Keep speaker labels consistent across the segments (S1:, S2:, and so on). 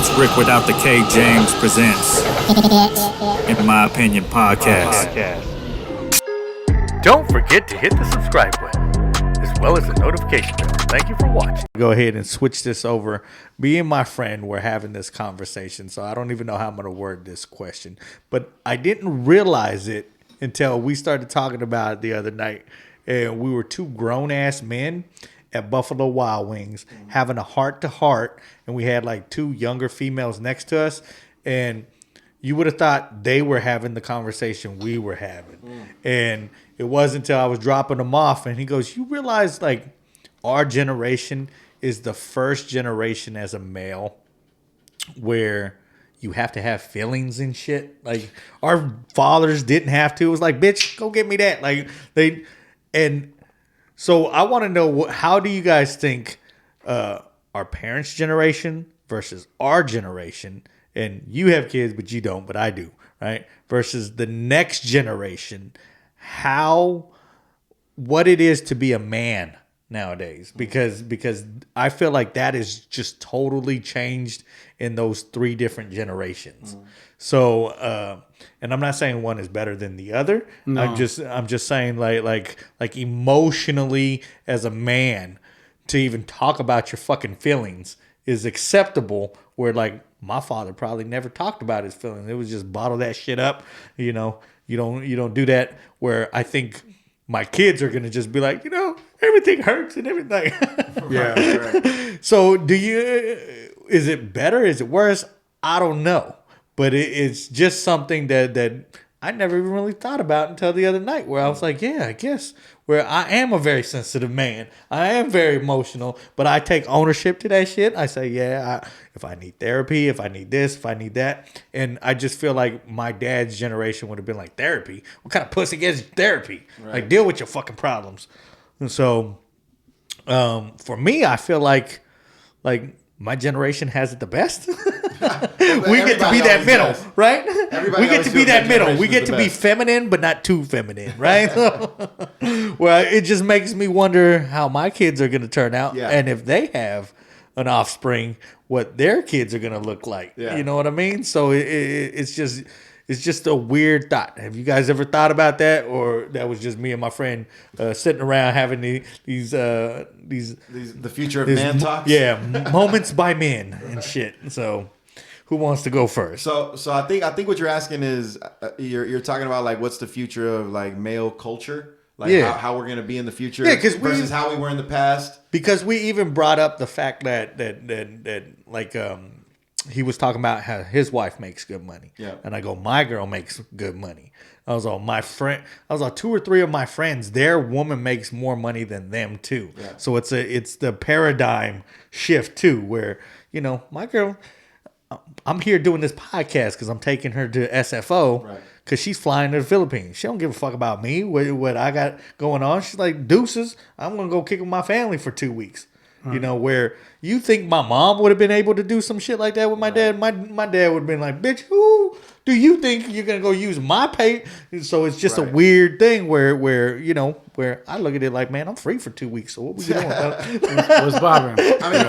S1: It's Rick without the K. James presents, in my opinion, podcast.
S2: Don't forget to hit the subscribe button, as well as the notification bell. Thank you for watching.
S3: Go ahead and switch this over. Me and my friend were having this conversation, so I don't even know how I'm going to word this question. But I didn't realize it until we started talking about it the other night. And we were two grown-ass men at Buffalo Wild Wings having a heart-to-heart, and we had like two younger females next to us, and you would have thought they were having the conversation we were having. And it wasn't until I was dropping them off, and he goes, you realize, like, our generation is the first generation as a male where you have to have feelings and shit. Like, our fathers didn't have to. It was like, bitch, go get me that. Like, so I want to know, how do you guys think our parents' generation versus our generation, and you have kids, but you don't, but I do, right? Versus the next generation, what it is to be a man nowadays, because I feel like that is just totally changed in those three different generations. So, and I'm not saying one is better than the other. No. I'm just saying like emotionally as a man to even talk about your fucking feelings is acceptable, where like my father probably never talked about his feelings. It was just bottle that shit up. You know, you don't do that, where I think my kids are going to just be like, everything hurts and everything.
S4: Yeah. Right.
S3: So is it better? Is it worse? I don't know. But it's just something that I never even really thought about until the other night, where I was like, yeah, I guess, where I am a very sensitive man. I am very emotional, but I take ownership to that shit. I say, yeah, if I need therapy, if I need this, if I need that. And I just feel like my dad's generation would have been like, therapy? What kind of pussy gets therapy? Right. Like, deal with your fucking problems. And so for me, I feel like my generation has it the best. We get to be that middle, right? We get to be that middle. We get to be feminine, but not too feminine, right? Well, it just makes me wonder how my kids are going to turn out. Yeah. And if they have an offspring, what their kids are going to look like. Yeah. You know what I mean? So it's just a weird thought. Have you guys ever thought about that, or that was just me and my friend sitting around having these the
S4: future of man talks?
S3: Yeah, moments by men and shit. So, who wants to go first?
S4: So I think what you're asking is you're talking about like what's the future of like male culture, like how we're gonna be in the future, versus how we were in the past.
S3: Because we even brought up the fact that like he was talking about how his wife makes good money. Yeah. And I go, my girl makes good money. I was like, two or three of my friends, their woman makes more money than them too. Yeah. So it's the paradigm shift too, where, my girl, I'm here doing this podcast because I'm taking her to SFO because she's flying to the Philippines. She don't give a fuck about me, what I got going on. She's like, deuces, I'm going to go kick with my family for 2 weeks. Where you think my mom would have been able to do some shit like that with my dad? My dad would have been like, bitch, who do you think you're going to go use my pay? So it's just a weird thing where I look at it like, man, I'm free for 2 weeks. So what we doing?
S2: What's bothering?
S4: I mean,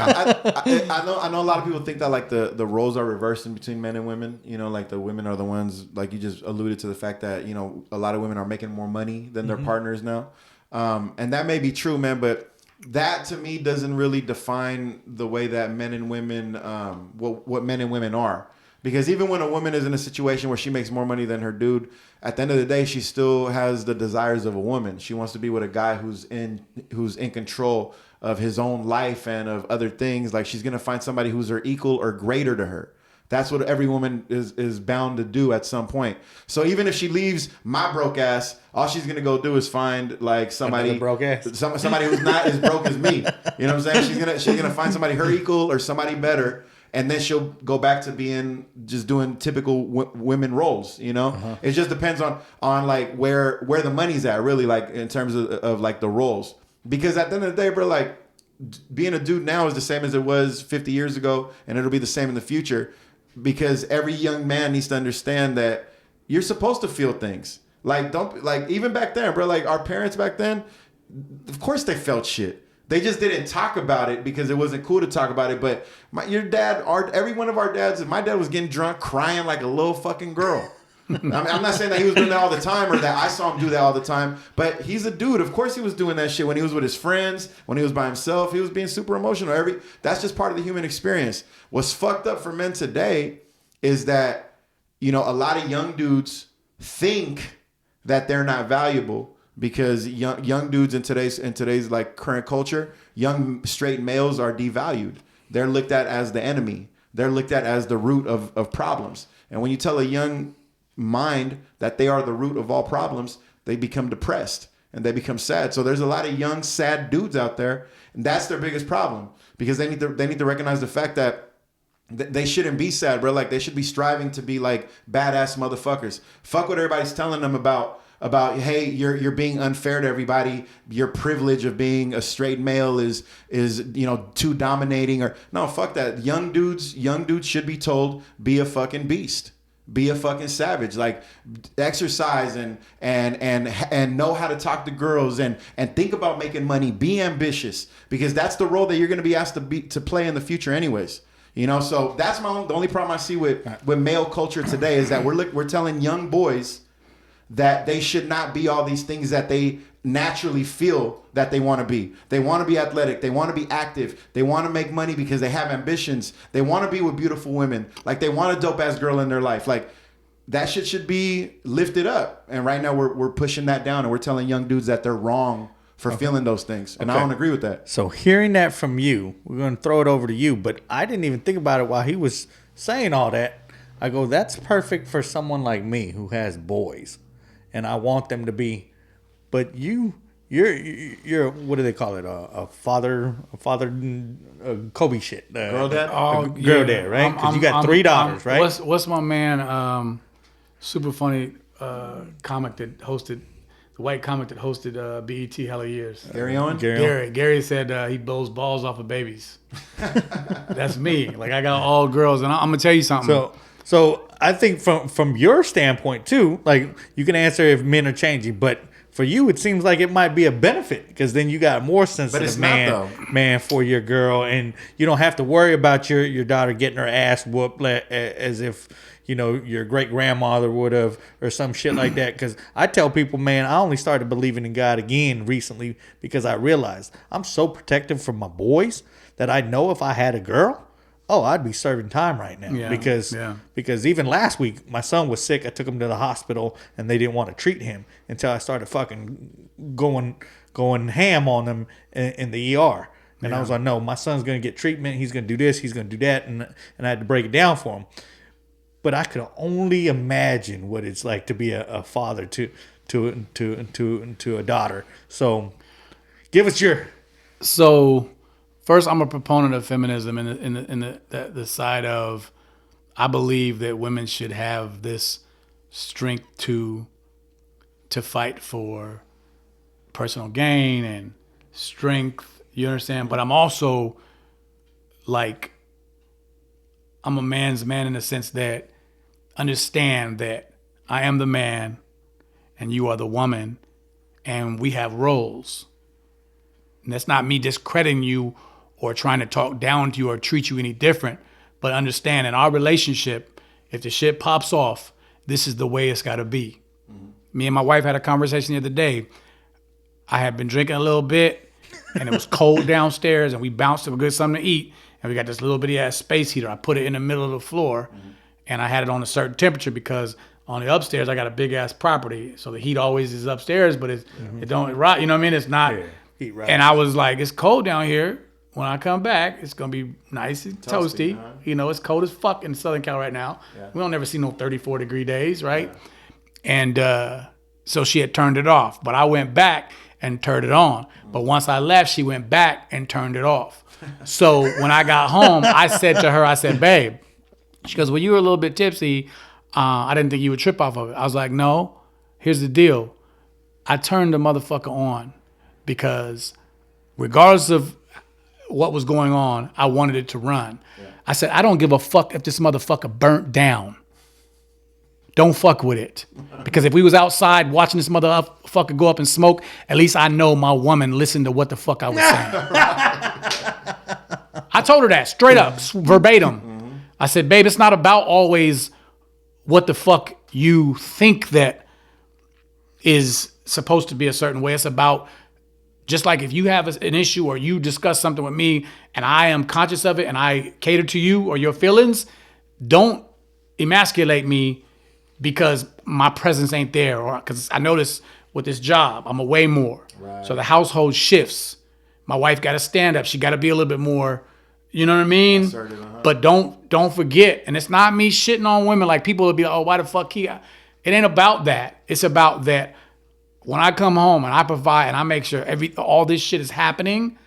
S4: I know a lot of people think that like the roles are reversing between men and women. Like the women are the ones, like you just alluded to the fact that, a lot of women are making more money than their partners now. And that may be true, man, but that to me doesn't really define the way that men and women, what men and women are. Because even when a woman is in a situation where she makes more money than her dude, at the end of the day, she still has the desires of a woman. She wants to be with a guy who's in control of his own life and of other things. Like, she's gonna find somebody who's her equal or greater to her. That's what every woman is bound to do at some point. So even if she leaves my broke ass, all she's gonna go do is find like somebody
S3: broke ass,
S4: somebody who's not as broke as me. You know what I'm saying? She's gonna find somebody her equal or somebody better, and then she'll go back to doing typical women roles. It just depends on like where the money's at, really, like in terms of like the roles. Because at the end of the day, bro, like being a dude now is the same as it was 50 years ago, and it'll be the same in the future. Because every young man needs to understand that you're supposed to feel things. Like, even back then, bro, like our parents back then, of course they felt shit. They just didn't talk about it because it wasn't cool to talk about it. But your dad, every one of our dads, my dad was getting drunk, crying like a little fucking girl. I'm not saying that he was doing that all the time or that I saw him do that all the time, but he's a dude. Of course he was doing that shit when he was with his friends, when he was by himself. He was being super emotional. That's just part of the human experience. What's fucked up for men today is that, a lot of young dudes think that they're not valuable because young dudes in today's like current culture, young straight males are devalued. They're looked at as the enemy. They're looked at as the root of problems. And when you tell a young mind that they are the root of all problems, they become depressed and they become sad. So there's a lot of young sad dudes out there, and that's their biggest problem because they need to recognize the fact that they shouldn't be sad, bro. Like they should be striving to be like badass motherfuckers. Fuck what everybody's telling them about hey, you're being unfair to everybody. Your privilege of being a straight male is too dominating, or no, fuck that. Young dudes should be told, be a fucking beast. Be a fucking savage. Like exercise and know how to talk to girls and think about making money. Be ambitious because that's the role that you're going to be asked to play in the future, anyways. So that's the only problem I see with male culture today is that we're telling young boys that they should not be all these things that they naturally feel that they want to be. They want to be athletic. They want to be active. They want to make money because they have ambitions. They want to be with beautiful women. Like they want a dope ass girl in their life. Like that shit should be lifted up. And right now we're pushing that down and we're telling young dudes that they're wrong for feeling those things. And I don't agree with that.
S3: So hearing that from you, we're going to throw it over to you, but I didn't even think about it while he was saying all that. I go, that's perfect for someone like me who has boys and I want them to be, but you're what do they call it? A father, Kobe shit.
S4: Girl dad?
S3: Girl dad, right? Because you got 3 daughters, right?
S5: What's my man, super funny comic that hosted, the white comic that hosted BET hella years.
S4: Gary Owen?
S5: Gary said he blows balls off of babies. That's me. Like I got all girls, and I'm gonna tell you something.
S3: So I think from your standpoint too, like you can answer if men are changing, but for you it seems like it might be a benefit because then you got more sensitive man for your girl, and you don't have to worry about your daughter getting her ass whooped as if your great grandmother would have or some shit like that. Because I tell people, man, I only started believing in God again recently because I realized I'm so protective for my boys that I know if I had a girl, I'd be serving time right now.
S5: Yeah,
S3: because even last week my son was sick. I took him to the hospital and they didn't want to treat him until I started fucking going ham on them in the ER. And I was like, no, my son's gonna get treatment. He's gonna do this. He's gonna do that. And I had to break it down for him. But I could only imagine what it's like to be a father to a daughter. So, give us your.
S5: So, first, I'm a proponent of feminism in the side of, I believe that women should have this strength to fight for personal gain and strength. You understand? But I'm also like, I'm a man's man in the sense that understand that I am the man and you are the woman and we have roles. And that's not me discrediting you or trying to talk down to you or treat you any different, but understand in our relationship, if the shit pops off, this is the way it's got to be. Mm-hmm. Me and my wife had a conversation the other day. I had been drinking a little bit and it was cold downstairs and we bounced to a good something to eat and we got this little bitty ass space heater. I put it in the middle of the floor. Mm-hmm. And I had it on a certain temperature because on the upstairs I got a big ass property, so the heat always is upstairs, but it don't rot. You know what I mean? It's not. Yeah, heat right. And I was like, it's cold down here. When I come back, it's gonna be nice and toasty. Huh? It's cold as fuck in Southern Cal right now. Yeah. We don't ever see no 34-degree days, right? Yeah. And so she had turned it off, but I went back and turned it on. But once I left, she went back and turned it off. So when I got home, I said to her, babe. She goes, well, you were a little bit tipsy. I didn't think you would trip off of it. I was like, no, here's the deal. I turned the motherfucker on because regardless of what was going on, I wanted it to run. Yeah. I said, I don't give a fuck if this motherfucker burnt down. don't fuck with it. Because if we was outside watching this motherfucker go up and smoke, at least I know my woman listened to what the fuck I was saying. I told her that straight up, verbatim. I said, babe, it's not about always what the fuck you think that is supposed to be a certain way. It's about, just like if you have an issue or you discuss something with me and I am conscious of it and I cater to you or your feelings, don't emasculate me because my presence ain't there, or because I notice with this job, I'm away more. Right. So the household shifts. My wife got to stand up. She got to be a little bit more, you know what I mean? Assertive, But don't forget, and it's not me shitting on women. Like people would be like, oh, why the fuck he? It ain't about that. It's about that when I come home and I provide and I make sure all this shit is happening,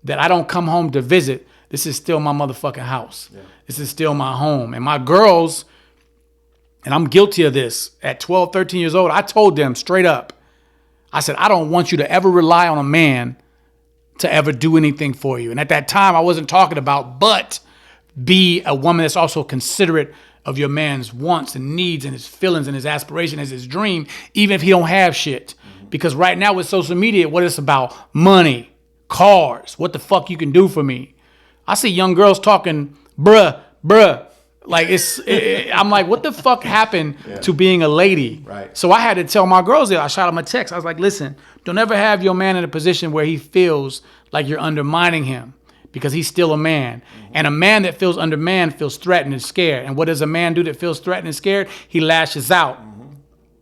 S5: that I don't come home to visit. This is still my motherfucking house. Yeah. This is still my home. And my girls, and I'm guilty of this, at 12, 13 years old, I told them straight up, I said, I don't want you to ever rely on a man to ever do anything for you. And at that time, I wasn't talking about, but be a woman that's also considerate of your man's wants and needs and his feelings and his aspiration and his dream, even if he don't have shit. Because right now with social media, what it's about, money, cars, what the fuck you can do for me. I see young girls talking, bruh. Like I'm like, what the fuck happened to being a lady? Right. So I had to tell my girls that. I shot them a text. I was like, listen, don't ever have your man in a position where he feels like you're undermining him, because he's still a man. Mm-hmm. And a man that feels undermanned feels threatened and scared. And what does a man do that feels threatened and scared? He lashes out. Mm-hmm.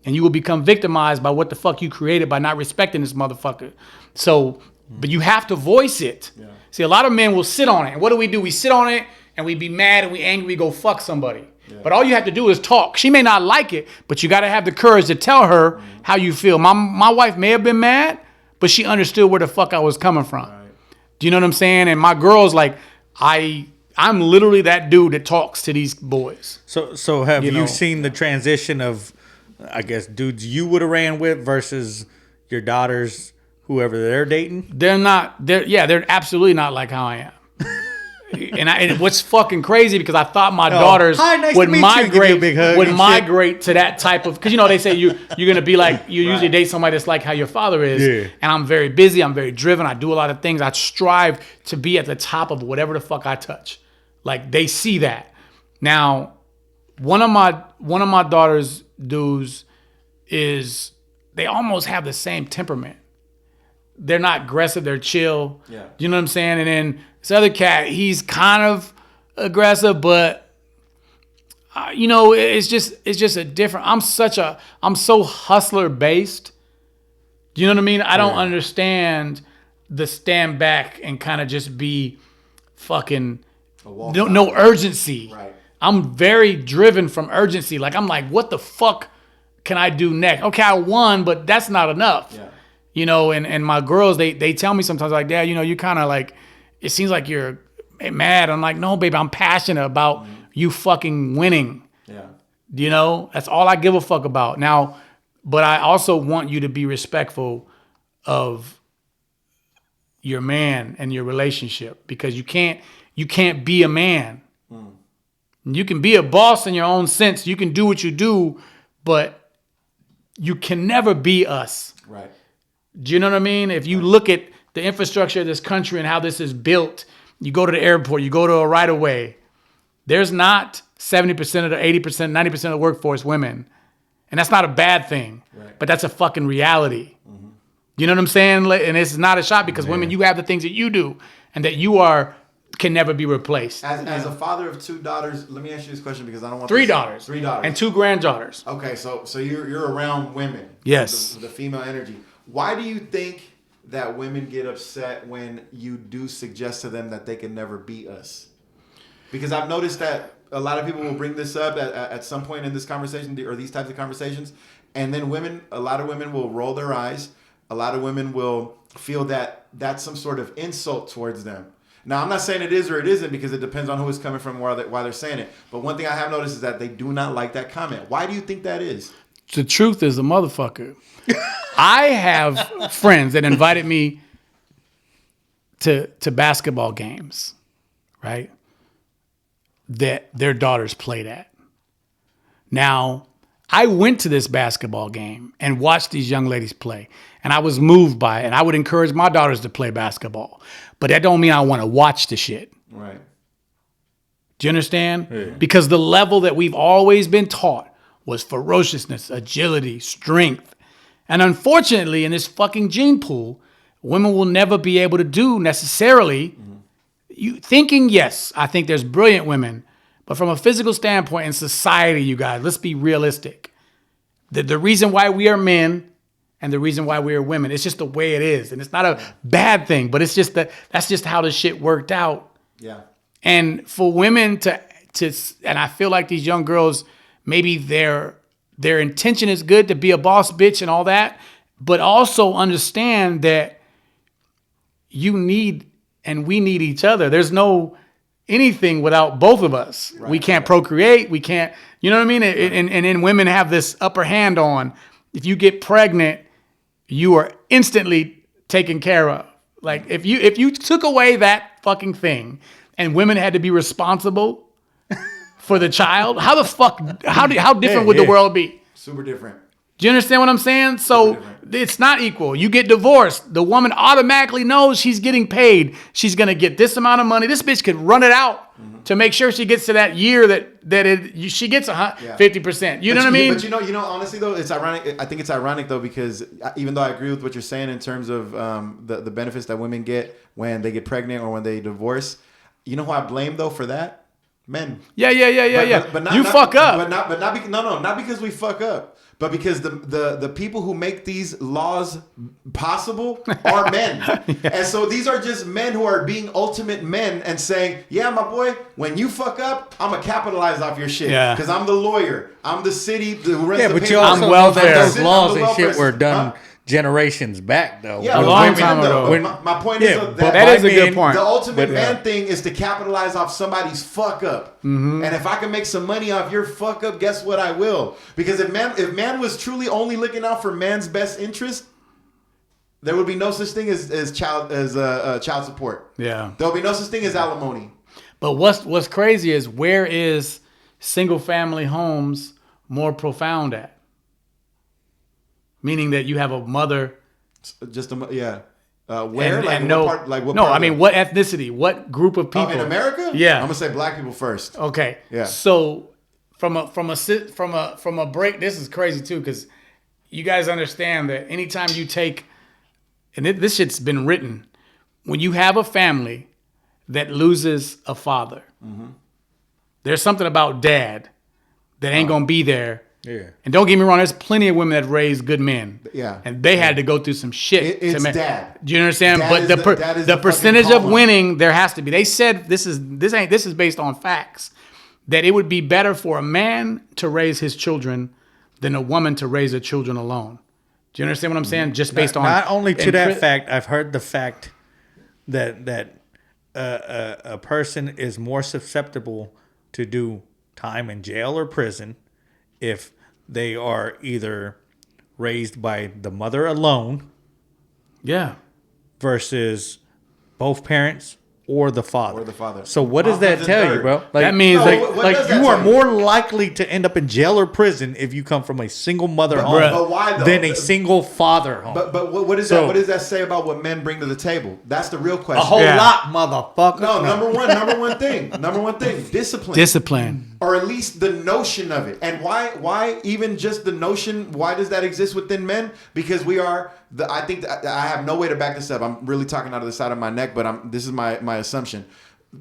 S5: And you will become victimized by what the fuck you created by not respecting this motherfucker. So, but you have to voice it. Yeah. See, a lot of men will sit on it. And what do? We sit on it and we be mad and we angry, we go fuck somebody. Yeah. But all you have to do is talk. She may not like it, but you got to have the courage to tell her how you feel. My wife may have been mad, but she understood where the fuck I was coming from. Right. Do you know what I'm saying? And my girls, like, I'm literally that dude that talks to these boys.
S3: So have you seen the transition of, I guess, dudes you would have ran with versus your daughters, whoever they're dating?
S5: They're absolutely not like how I am. And what's fucking crazy, because I thought my daughters would migrate to that type of, because they say you're gonna be like, you usually date somebody that's like how your father is. Yeah. And I'm very busy, I'm very driven, I do a lot of things, I strive to be at the top of whatever the fuck I touch. Like, they see that. Now, one of my daughter's dudes is, they almost have the same temperament. They're not aggressive, they're chill. Yeah. You know what I'm saying? And then this other cat, he's kind of aggressive, but it's just a different. I'm so hustler based. Do you know what I mean? I don't understand the stand back and kind of just be fucking no urgency. Right. I'm very driven from urgency. Like, I'm like, what the fuck can I do next? Okay, I won, but that's not enough. Yeah. And my girls, they tell me sometimes, like, Dad, you kind of like, it seems like you're mad. I'm like, no, baby, I'm passionate about you fucking winning. Yeah. That's all I give a fuck about. Now, but I also want you to be respectful of your man and your relationship, because you can't be a man. You can be a boss in your own sense. You can do what you do, but you can never be us. Right. Do you know what I mean? If you look at the infrastructure of this country and how this is built, you go to the airport, you go to a right of way, there's not 70% of the 80%, 90% of the workforce women. And that's not a bad thing, right, but that's a fucking reality. Mm-hmm. You know what I'm saying? And it's not a shot, because women, you have the things that you do and that you can never be replaced.
S4: As a father of 2 daughters, let me ask you this question, because I don't want
S5: 3 daughters.
S4: 3 daughters.
S5: And 2 granddaughters.
S4: Okay, so you're around women.
S5: Yes.
S4: The female energy. Why do you think that women get upset when you do suggest to them that they can never beat us? Because I've noticed that a lot of people will bring this up at some point in this conversation, or these types of conversations, and then a lot of women will roll their eyes. A lot of women will feel that that's some sort of insult towards them. Now, I'm not saying it is or it isn't, because it depends on who it's coming from, why they're saying it. But one thing I have noticed is that they do not like that comment. Why do you think that is?
S5: The truth is, a motherfucker. I have friends that invited me to basketball games, right, that their daughters played at. Now, I went to this basketball game and watched these young ladies play, and I was moved by it, and I would encourage my daughters to play basketball. But that don't mean I want to watch the shit.
S4: Right.
S5: Do you understand? Yeah. Because the level that we've always been taught was ferociousness, agility, strength. And unfortunately, in this fucking gene pool, women will never be able to do necessarily. You thinking, yes, I think there's brilliant women, but from a physical standpoint in society, you guys, let's be realistic. The reason why we are men and the reason why we are women, it's just the way it is. And it's not a bad thing, but it's just that's just how the shit worked out.
S4: Yeah.
S5: And for women to and I feel like these young girls, maybe their intention is good to be a boss bitch and all that, but also understand that you need and we need each other. There's no anything without both of us. Right, we can't procreate. We can't, you know what I mean? And then women have this upper hand on, if you get pregnant, you are instantly taken care of. Like if you took away that fucking thing and women had to be responsible for the child, how different would the world be?
S4: Super different.
S5: Do you understand what I'm saying? So it's not equal. You get divorced. The woman automatically knows she's getting paid. She's going to get this amount of money. This bitch could run it out to make sure she gets to that year she gets 50%. You know what I mean?
S4: But you know, honestly though, it's ironic. I think it's ironic though, because even though I agree with what you're saying in terms of the benefits that women get when they get pregnant or when they divorce, you know who I blame though for that? Men.
S5: Yeah.
S4: But not,
S5: you fuck up.
S4: Not because we fuck up. But because the people who make these laws possible are men. And so these are just men who are being ultimate men and saying, yeah, my boy, when you fuck up, I'm going to capitalize off your shit.
S5: Yeah.
S4: Because I'm the lawyer. I'm the city who runs the
S3: but you also
S5: I'm
S3: know
S5: welfare.
S3: that those laws and shit
S4: person.
S3: were done generations back, though.
S4: Yeah,
S5: A long time ago.
S4: My point is
S5: that is a good point.
S4: The ultimate man thing is to capitalize off somebody's fuck up. And if I can make some money off your fuck up, guess what? I will. Because if man was truly only looking out for man's best interest, there would be no such thing as child support.
S5: Yeah.
S4: There'll be no such thing as alimony.
S5: But what's crazy is, where is single family homes more profound at? Meaning that you have a mother.
S4: Just where?
S5: I mean, what ethnicity? What group of people?
S4: In America?
S5: Yeah.
S4: I'm gonna say black people first.
S5: Okay.
S4: Yeah.
S5: So from a break, this is crazy too, because you guys understand that anytime you take, and this shit's been written, when you have a family that loses a father, there's something about dad that ain't gonna be there.
S3: Yeah.
S5: And don't get me wrong, there's plenty of women that raised good men.
S4: Yeah.
S5: And they had to go through some shit.
S4: It's dad.
S5: Do you understand?
S4: Dad
S5: But
S4: is
S5: the
S4: the
S5: percentage
S4: fucking
S5: of
S4: karma.
S5: winning, there has to be. They said this is based on facts, that it would be better for a man to raise his children than a woman to raise her children alone. Do you understand what I'm saying? Just based on
S3: not only to that fact, I've heard the fact that a person is more susceptible to do time in jail or prison if they are either raised by the mother alone, versus both parents or the father. So what does that tell you, bro? Like,
S5: that means
S3: you are more likely to end up in jail or prison if you come from a single mother home
S4: but why, though?
S3: than a single father home.
S4: But what does that? What does that say about what men bring to the table? That's the real question.
S3: A whole lot, motherfucker.
S4: No, number one thing,
S5: discipline.
S4: or at least the notion of it. And why even just the notion? Why does that exist within men? Because we are I think that I have no way to back this up. I'm really talking out of the side of my neck, but this is my assumption.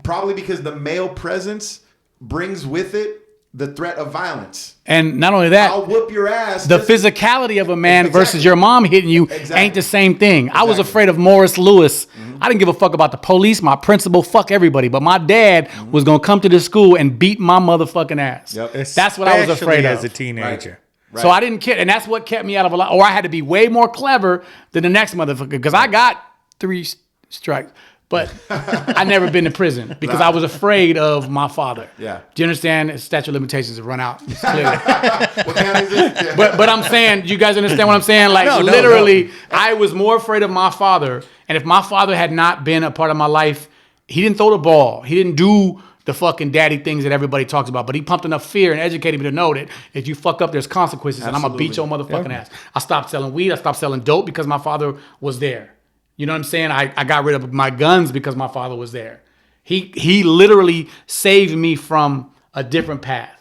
S4: Probably because the male presence brings with it the threat of violence.
S5: And not only that,
S4: I'll whoop your ass.
S5: The physicality of a man versus your mom hitting you ain't the same thing. I was afraid of Morris Lewis. I didn't give a fuck about the police, my principal, fuck everybody. But my dad was going to come to the school and beat my motherfucking ass.
S4: Yep.
S5: That's what I was afraid of.
S3: as a teenager.
S4: Right.
S5: So I didn't care. And that's what kept me out of a lot. Or I had to be way more clever than the next motherfucker. Because I got 3 strikes. But I never been to prison because I was afraid of my father.
S4: Yeah.
S5: Do you understand? Statute of limitations have run out. Clearly.
S4: What kind is it? Yeah.
S5: But I'm saying, you guys understand what I'm saying? Like, literally, I was more afraid of my father. And if my father had not been a part of my life, he didn't throw the ball. He didn't do the fucking daddy things that everybody talks about. But he pumped enough fear and educated me to know that if you fuck up, there's consequences, and I'm gonna beat your motherfucking ass. I stopped selling weed. I stopped selling dope because my father was there. You know what I'm saying? I got rid of my guns because my father was there. He literally saved me from a different path.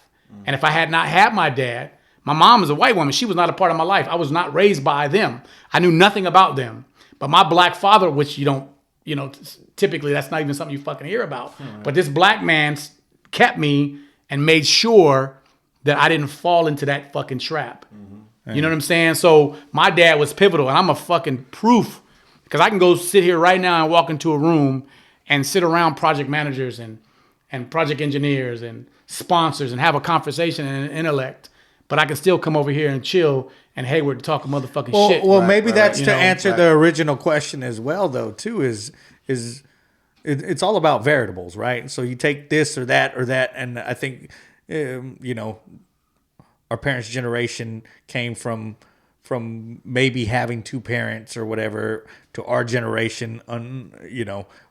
S5: And if I had not had my dad, my mom is a white woman. She was not a part of my life. I was not raised by them. I knew nothing about them. But my black father, which typically that's not even something you fucking hear about. But this black man kept me and made sure that I didn't fall into that fucking trap. You know what I'm saying? So my dad was pivotal, and I'm a fucking proof, because I can go sit here right now and walk into a room and sit around project managers and project engineers and sponsors and have a conversation and an intellect, but I can still come over here and chill and Hayward talk motherfucking shit.
S3: Well, maybe that's to answer the original question as well, though. Too is it's all about variables, right? So you take this or that, and I think our parents' generation came from maybe having two parents or whatever to our generation,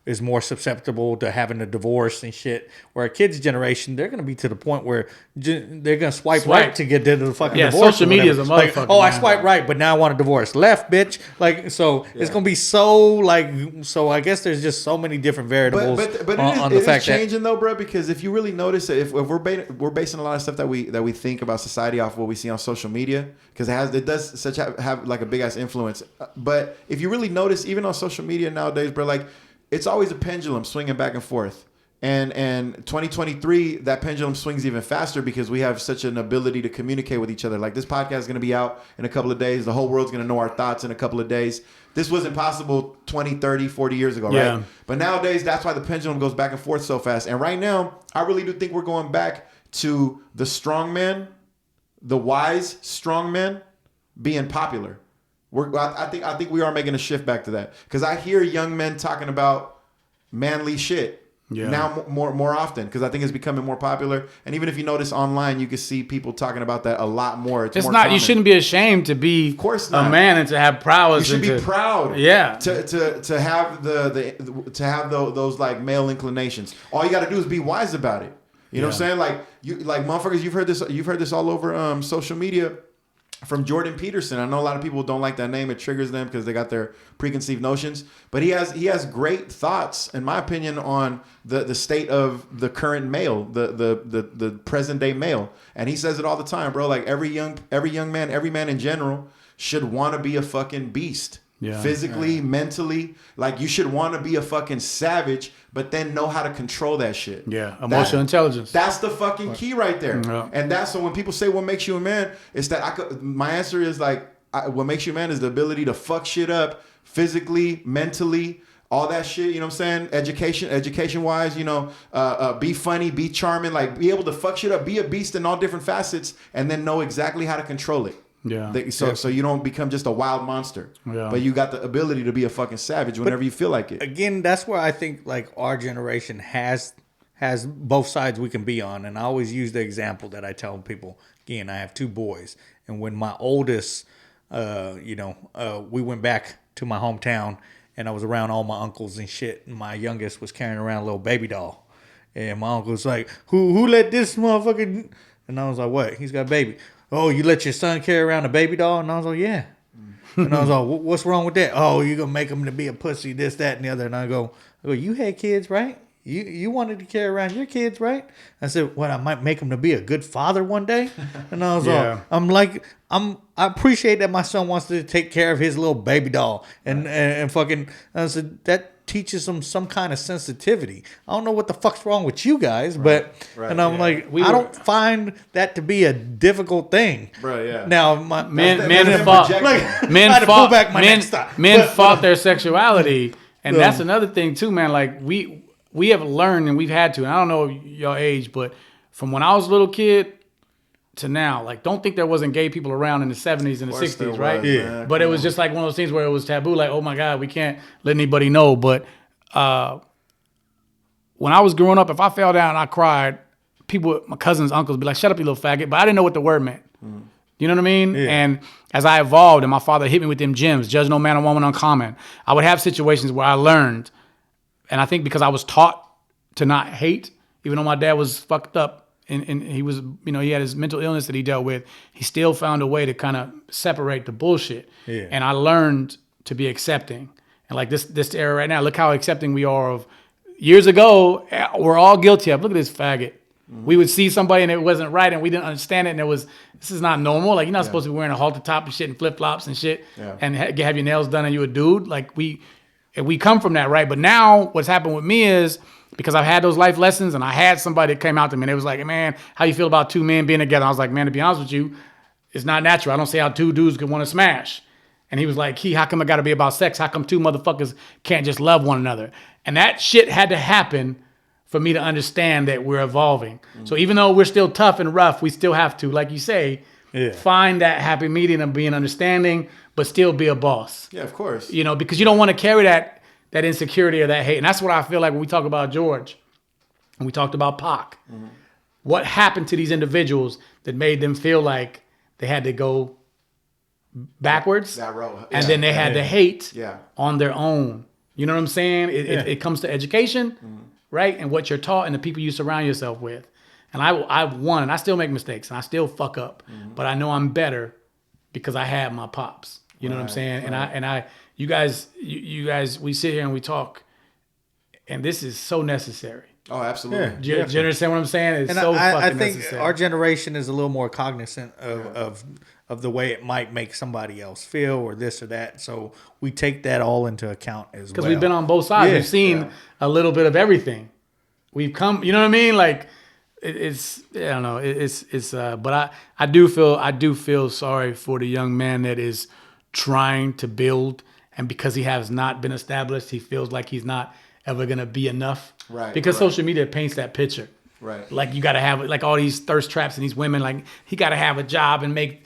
S3: is more susceptible to having a divorce and shit. Where our kids' generation, they're going to be to the point where they're going to swipe right to get to the fucking divorce.
S5: Social media is a motherfucker.
S3: Like, I swipe right, but now I want a divorce. Left, bitch. Like, so it's going to be so I guess there's just so many different variables on the fact that
S4: changing though, bro. Because if you really notice, if we're basing a lot of stuff that we think about society off what we see on social media, because it does have like a big ass influence. But if you really notice, even on social media nowadays, bro, like, it's always a pendulum swinging back and forth. And 2023, that pendulum swings even faster because we have such an ability to communicate with each other. Like, this podcast is going to be out in a couple of days. The whole world's going to know our thoughts in a couple of days. This wasn't possible 20, 30, 40 years ago, right? But nowadays, that's why the pendulum goes back and forth so fast. And right now, I really do think we're going back to the strong man, the wise strong man being popular. I think we are making a shift back to that, because I hear young men talking about manly shit now more often, because I think it's becoming more popular. And even if you notice online, you can see people talking about that a lot more. It's more
S5: not.
S4: common.
S5: You shouldn't be ashamed to be
S4: of course not.
S5: A man and to have prowess.
S4: You should be proud.
S5: Yeah.
S4: To have those like male inclinations. All you got to do is be wise about it. You know what I'm saying? Like motherfuckers, you've heard this all over social media. From Jordan Peterson. I know a lot of people don't like that name. It triggers them because they got their preconceived notions. But he has great thoughts, in my opinion, on the state of the current male, the present day male. And he says it all the time, bro. Like, every young man, every man in general should want to be a fucking beast. Physically, mentally. Like, you should want to be a fucking savage, but then know how to control that shit.
S5: Emotional intelligence.
S4: That's the fucking key right there. And that's, so when people say what makes you a man, it's that my answer is like, what makes you a man is the ability to fuck shit up physically, mentally, all that shit. You know what I'm saying? Education wise, be funny, be charming, like, be able to fuck shit up, be a beast in all different facets, and then know exactly how to control it. So you don't become just a wild monster. But you got the ability to be a fucking savage whenever you feel like it.
S3: Again, that's where I think like our generation has both sides we can be on. And I always use the example that I tell people. Again, I have two boys, and when my oldest, we went back to my hometown, and I was around all my uncles and shit. And my youngest was carrying around a little baby doll, and my uncle was like, "Who let this motherfucker?" And I was like, "What? He's got a baby." "Oh, you let your son carry around a baby doll?" And I was like, "Yeah." And I was like, "What's wrong with that?" "Oh, you're going to make him to be a pussy, this, that, and the other." And I go, "You had kids, right? You wanted to carry around your kids, right?" I said, "What, I might make him to be a good father one day?" And I was like, I appreciate that my son wants to take care of his little baby doll. And fucking, I said, that teaches them some kind of sensitivity. I don't know what the fuck's wrong with you guys, but and I'm like, I don't find that to be a difficult thing. Now, men
S5: fought their sexuality, and that's another thing too, man. Like, we have learned, and we've had to, and I don't know your age, but from when I was a little kid to now, like, don't think there wasn't gay people around in the 70s and the 60s, right?
S4: Man.
S5: But it was just like one of those things where it was taboo, like, oh my God, we can't let anybody know. But when I was growing up, if I fell down and I cried, people, my cousins, uncles, be like, "Shut up, you little faggot." But I didn't know what the word meant. You know what I mean? And as I evolved, and my father hit me with them gems, judge no man or woman uncommon, I would have situations where I learned, and I think because I was taught to not hate, even though my dad was fucked up and he was, he had his mental illness that he dealt with, he still found a way to kind of separate the bullshit.
S3: Yeah.
S5: And I learned to be accepting. And like this era right now, look how accepting we are of. Years ago, we're all guilty of. Look at this faggot. We would see somebody and it wasn't right and we didn't understand it and this is not normal. Like, you're not supposed to be wearing a halter top and shit and flip flops and shit and have your nails done and you a dude. Like, we come from that, right? But now what's happened with me is, because I've had those life lessons and I had somebody that came out to me and it was like, man, how you feel about two men being together? I was like, man, to be honest with you, it's not natural. I don't see how two dudes could want to smash. And he was like, how come it got to be about sex? How come two motherfuckers can't just love one another? And that shit had to happen for me to understand that we're evolving. So even though we're still tough and rough, we still have to, like you say, find that happy medium of being understanding, but still be a boss.
S4: Yeah, of course.
S5: Because you don't want to carry that insecurity or that hate. And that's what I feel like when we talk about George and we talked about Pac. What happened to these individuals that made them feel like they had to go backwards
S4: that road.
S5: and then they had to hate on their own. You know what I'm saying? It comes to education, right? And what you're taught and the people you surround yourself with. And I've won, and I still make mistakes, and I still fuck up. But I know I'm better because I had my pops. You know what I'm saying? Right. You guys, we sit here and we talk, and this is so necessary.
S4: Oh, absolutely.
S5: Do you understand what I'm saying? It's
S3: and
S5: so
S3: I
S5: fucking
S3: think
S5: necessary.
S3: our generation is a little more cognizant of the way it might make somebody else feel or this or that. So we take that all into account as well.
S5: Because we've been on both sides. We've seen a little bit of everything. We've come, you know what I mean? Like, it's I don't know. But I do feel sorry for the young man that is trying to build, and because he has not been established, he feels like he's not ever gonna be enough. Right. Because social media paints that picture. Right. Like, you gotta have, like, all these thirst traps and these women, like, he gotta have a job and make,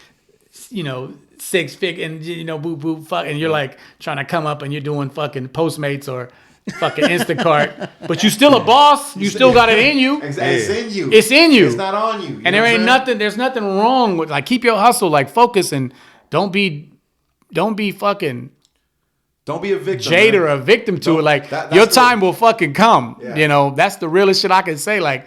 S5: 6 figures and boo boo fuck, and you're like trying to come up and you're doing fucking Postmates or fucking Instacart, but you still a boss. You still got it in you.
S4: Exactly. It's in you.
S5: It's in you.
S4: It's not on you.
S5: And there ain't nothing. There's nothing wrong with, like, keep your hustle, like, focus, and don't be fucking.
S4: Don't be a victim.
S5: Jade or a victim to it. Like, your time will fucking come. Yeah. That's the realest shit I can say. Like,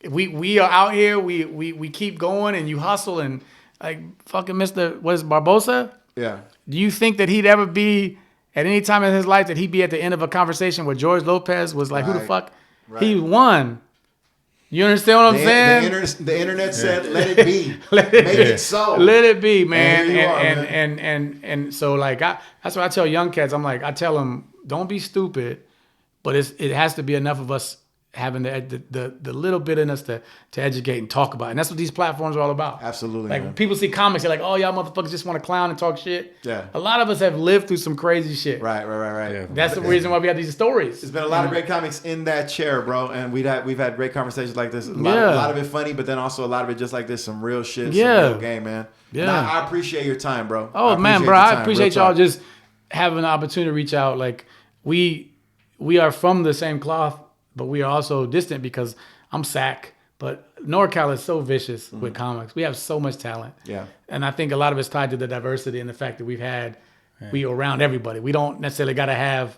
S5: we are out here. We keep going, and you hustle, and like fucking Mr. What is it, Barbosa? Yeah. Do you think that he'd ever be at any time in his life that he'd be at the end of a conversation where George Lopez was like, who the fuck? Right. He won. You understand what I'm saying?
S4: The internet said, let it be. Make it so.
S5: Let it be, man. And so, like, that's what I tell young cats. I'm like, I tell them, don't be stupid, but it has to be enough of us having the little bit in us to educate and talk about it. And that's what these platforms are all about.
S4: Absolutely.
S5: Like,
S4: man.
S5: people see comics, they're like, oh, y'all motherfuckers just want to clown and talk shit. Yeah. A lot of us have lived through some crazy shit.
S4: Right. Yeah.
S5: That's the reason why we have these stories.
S4: There's been a lot of great comics in that chair, bro. And we've had great conversations like this. A lot of it funny, but then also a lot of it just like this, some real shit, some real game, man. Yeah. And I appreciate your time, bro.
S5: Oh, man, bro. I appreciate y'all just having the opportunity to reach out. Like, we are from the same cloth, but we are also distant because I'm SAC. But NorCal is so vicious with comics. We have so much talent. Yeah. And I think a lot of it's tied to the diversity and the fact that we around everybody. We don't necessarily got to have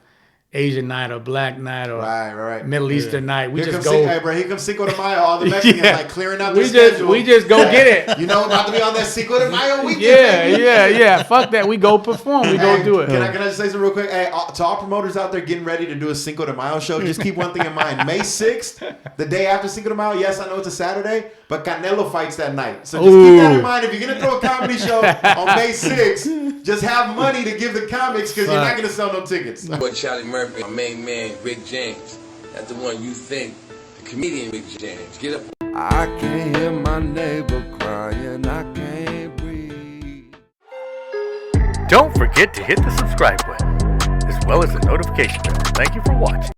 S5: Asian night or black night or Middle Eastern night. We just go.
S4: Hey, bro, here comes Cinco de Mayo. All the Mexicans like clearing out their schedule.
S5: We just go get it.
S4: You know, about to be on that Cinco de Mayo weekend.
S5: Yeah. Fuck that. We go perform. We go do it.
S4: Can I just say something real quick? Hey, to all promoters out there getting ready to do a Cinco de Mayo show, just keep one thing in mind. May 6th, the day after Cinco de Mayo. Yes, I know it's a Saturday, but Canelo fights that night. So just keep that in mind. If you're gonna throw a comedy show on May 6th, just have money to give the comics because you're not gonna sell no tickets.
S6: But Charlie Murphy, my main man, Rick James. That's the one you think, the comedian Rick James. Get up.
S7: I can't hear my neighbor crying, I can't breathe.
S2: Don't forget to hit the subscribe button, as well as the notification bell. Thank you for watching.